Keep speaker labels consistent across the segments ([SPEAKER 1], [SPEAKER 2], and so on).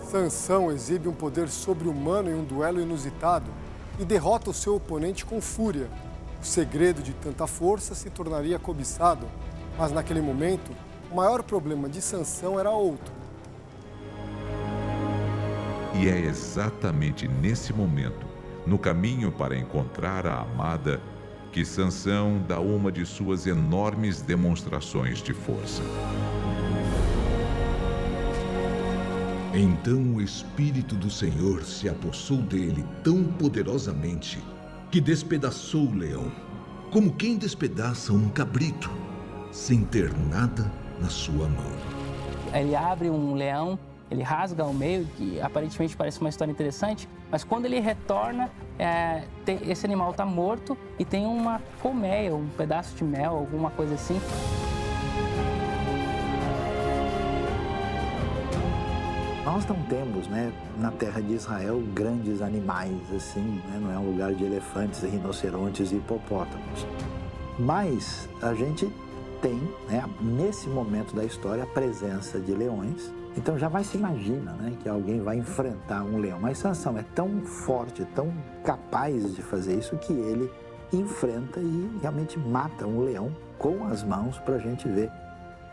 [SPEAKER 1] Sansão exibe um poder sobre-humano em um duelo inusitado e derrota o seu oponente com fúria. O segredo de tanta força se tornaria cobiçado, mas naquele momento, o maior problema de Sansão era outro.
[SPEAKER 2] E é exatamente nesse momento, no caminho para encontrar a amada, que Sansão dá uma de suas enormes demonstrações de força.
[SPEAKER 3] Então o Espírito do Senhor se apossou dele tão poderosamente que despedaçou o leão, como quem despedaça um cabrito, sem ter nada na sua mão.
[SPEAKER 4] Ele abre um leão, ele rasga ao meio, que aparentemente parece uma história interessante, mas quando ele retorna, esse animal está morto e tem uma colmeia, um pedaço de mel, alguma coisa assim.
[SPEAKER 5] Nós não temos, na terra de Israel, grandes animais assim, não é um lugar de elefantes, rinocerontes e hipopótamos. Mas a gente tem, nesse momento da história, a presença de leões. Então jamais se imagina, que alguém vai enfrentar um leão. Mas Sansão é tão forte, tão capaz de fazer isso, que ele enfrenta e realmente mata um leão com as mãos, para a gente ver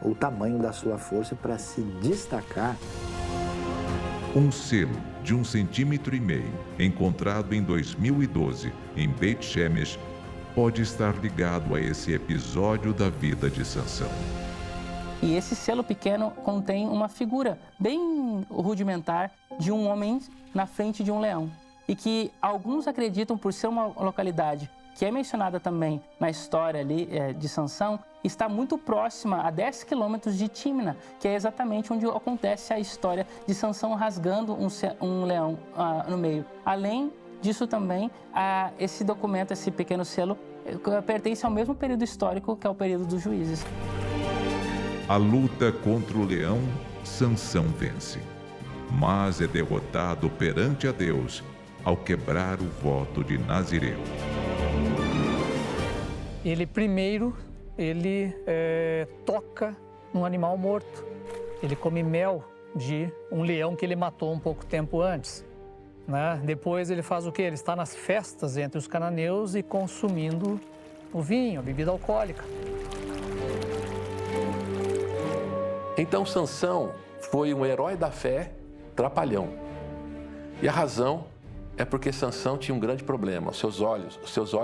[SPEAKER 5] o tamanho da sua força para se destacar.
[SPEAKER 2] Um selo de 1,5 centímetros, encontrado em 2012 em Beit Shemesh, pode estar ligado a esse episódio da vida de Sansão.
[SPEAKER 4] E esse selo pequeno contém uma figura bem rudimentar de um homem na frente de um leão. E que alguns acreditam, por ser uma localidade que é mencionada também na história ali de Sansão, está muito próxima a 10 quilômetros de Tímina, que é exatamente onde acontece a história de Sansão rasgando um leão no meio. Além disso também, esse documento, esse pequeno selo, pertence ao mesmo período histórico que é o período dos juízes.
[SPEAKER 2] A luta contra o leão, Sansão vence, mas é derrotado perante a Deus ao quebrar o voto de Nazireu.
[SPEAKER 6] Ele primeiro, toca num animal morto. Ele come mel de um leão que ele matou um pouco tempo antes. Depois ele faz o quê? Ele está nas festas entre os cananeus e consumindo o vinho, a bebida alcoólica.
[SPEAKER 7] Então Sansão foi um herói da fé, trapalhão. E a razão é porque Sansão tinha um grande problema, os seus olhos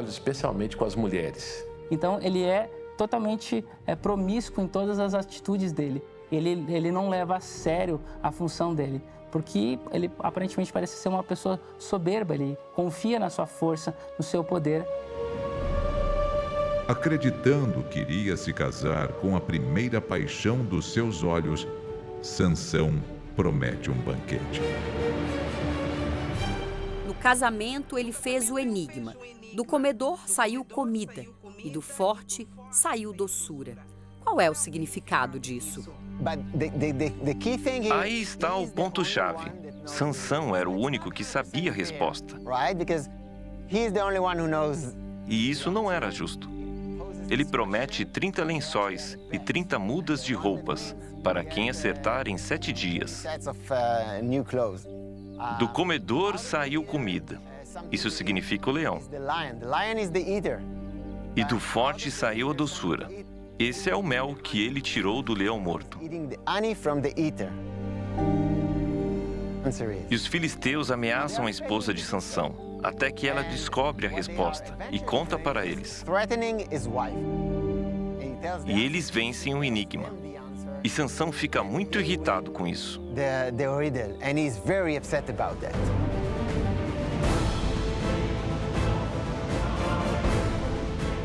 [SPEAKER 7] especialmente com as mulheres.
[SPEAKER 4] Então ele é totalmente promíscuo em todas as atitudes dele. Ele não leva a sério a função dele, porque ele aparentemente parece ser uma pessoa soberba, ele confia na sua força, no seu poder.
[SPEAKER 2] Acreditando que iria se casar com a primeira paixão dos seus olhos, Sansão promete um banquete.
[SPEAKER 8] No casamento, ele fez o enigma. Do comedor saiu comida e do forte saiu doçura. Qual é o significado disso?
[SPEAKER 9] Aí está o ponto-chave. Sansão era o único que sabia a resposta. E isso não era justo. Ele promete 30 lençóis e 30 mudas de roupas para quem acertar em 7 dias. Do comedor saiu comida. Isso significa o leão. E do forte saiu a doçura. Esse é o mel que ele tirou do leão morto. E os filisteus ameaçam a esposa de Sansão, até que ela descobre a resposta e conta para eles. E eles vencem o enigma. E Sansão fica muito irritado com isso.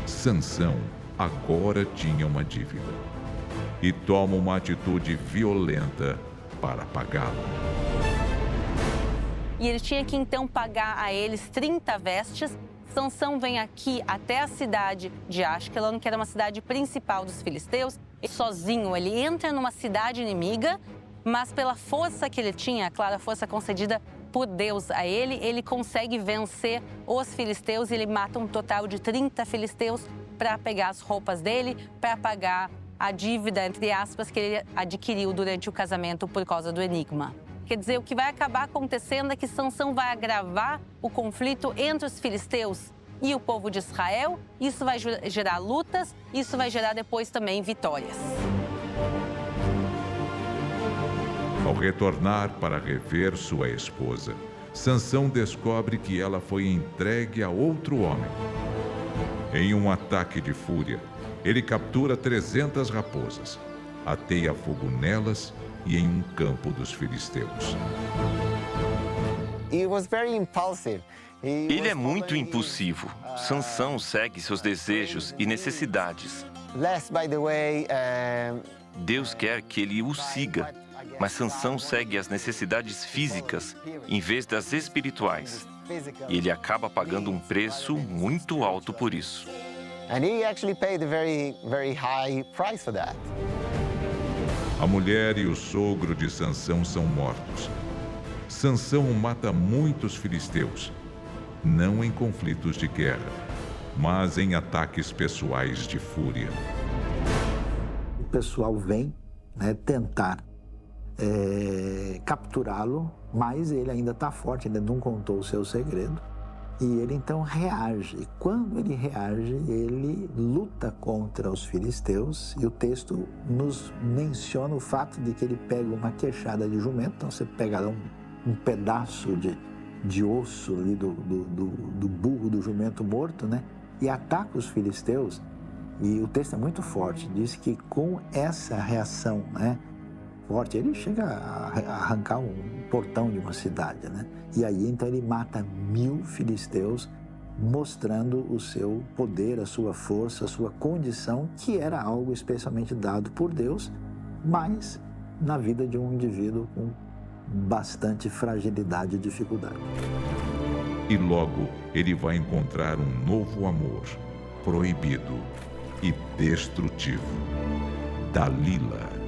[SPEAKER 2] Sansão agora tinha uma dívida e toma uma atitude violenta para pagá-la.
[SPEAKER 10] E ele tinha que então pagar a eles 30 vestes. Sansão vem aqui até a cidade de Asquelon, que era uma cidade principal dos filisteus. E sozinho, ele entra numa cidade inimiga, mas pela força que ele tinha, claro, a força concedida por Deus a ele, ele consegue vencer os filisteus e ele mata um total de 30 filisteus para pegar as roupas dele, para pagar a dívida, entre aspas, que ele adquiriu durante o casamento por causa do enigma. Quer dizer, o que vai acabar acontecendo é que Sansão vai agravar o conflito entre os filisteus e o povo de Israel. Isso vai gerar lutas, isso vai gerar depois também vitórias.
[SPEAKER 2] Ao retornar para rever sua esposa, Sansão descobre que ela foi entregue a outro homem. Em um ataque de fúria, ele captura 300 raposas, ateia fogo nelas e em um campo dos filisteus.
[SPEAKER 9] Ele é muito impulsivo. Sansão segue seus desejos e necessidades. Deus quer que ele o siga, mas Sansão segue as necessidades físicas em vez das espirituais. E ele acaba pagando um preço muito alto por isso.
[SPEAKER 2] A mulher e o sogro de Sansão são mortos. Sansão mata muitos filisteus, não em conflitos de guerra, mas em ataques pessoais de fúria.
[SPEAKER 5] O pessoal vem, tentar capturá-lo, mas ele ainda está forte, ainda não contou o seu segredo. E ele então reage. Quando ele reage, ele luta contra os filisteus. E o texto nos menciona o fato de que ele pega uma queixada de jumento. Então você pega um pedaço de osso ali do burro do jumento morto, e ataca os filisteus. E o texto é muito forte. Diz que com essa reação, forte, ele chega a arrancar um portão de uma cidade, E aí, então, ele mata 1000 filisteus, mostrando o seu poder, a sua força, a sua condição, que era algo especialmente dado por Deus, mas na vida de um indivíduo com bastante fragilidade e dificuldade.
[SPEAKER 2] E logo ele vai encontrar um novo amor, proibido e destrutivo. Dalila.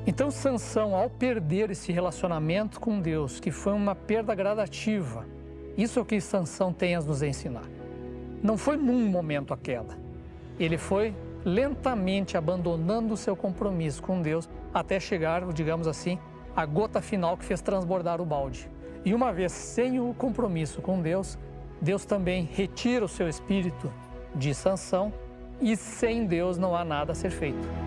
[SPEAKER 6] Então Sansão, ao perder esse relacionamento com Deus, que foi uma perda gradativa, isso é o que Sansão tem a nos ensinar. Não foi num momento a queda. Ele foi lentamente abandonando o seu compromisso com Deus até chegar, digamos assim, à gota final que fez transbordar o balde. E uma vez sem o compromisso com Deus, Deus também retira o seu espírito de Sansão e sem Deus não há nada a ser feito.